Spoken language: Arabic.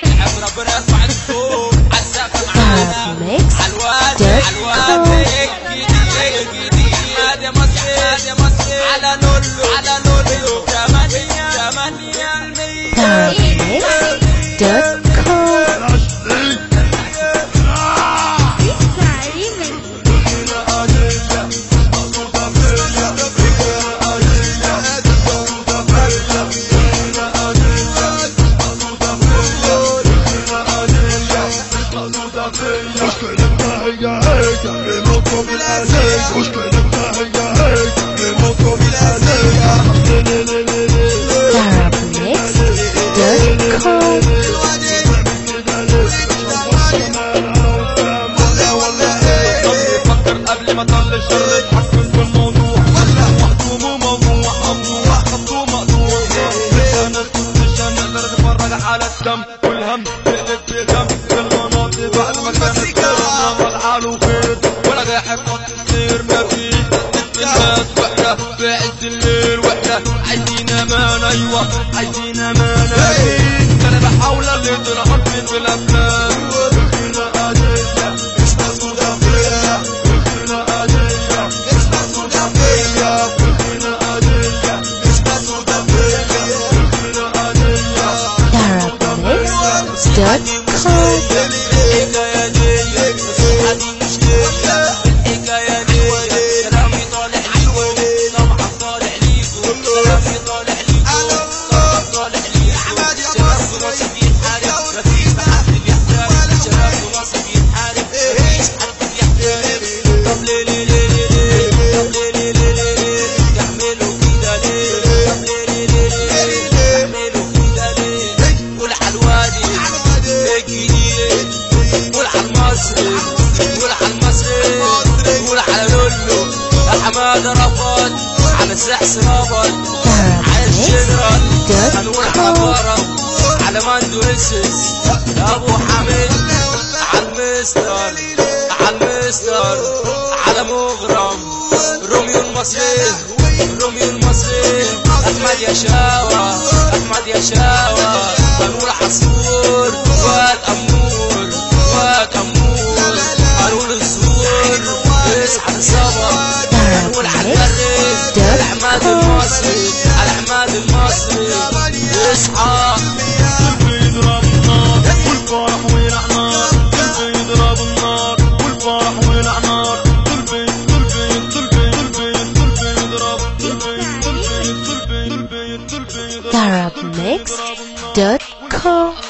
الحب ربنا يرفع الفوق عالسقف معانا عالواد جديد يا مصر على لولو تمانية مشكلتنا هي هيك بمطلب الأذية مشكلتنا هي هيك بمطلب الأذية فكر قبل ما تطل الشر تحكم في الموضوع محكوم وممنوع خطوه مقطوع مش هنقدر نتفرج على الدم والهم تقلب في دم في المناطق بعد ما كانت نعمل حاله خير ولا جاحد تصير ما فيه الناس وحدة في عز الليل وحدة عايزين امان ايوه عايزين امان اكيد انا بحاول اللي طلع في الافلام حماد رفض على سحس رفض على الجنرال هنقول حضارة على ماندو اسس ابو حميد على المستر على مغرم روميو المصري احمد يا شاوى هنقول حصور واد امور هنقول الزور اصحى الصبر هنقول على البرد على حماد المصري اصحى قلبي يضرب النار والفرح ويلع نار قلبي يضرب النار والفرح ويلع نار قلبي يضرب Arabmix.com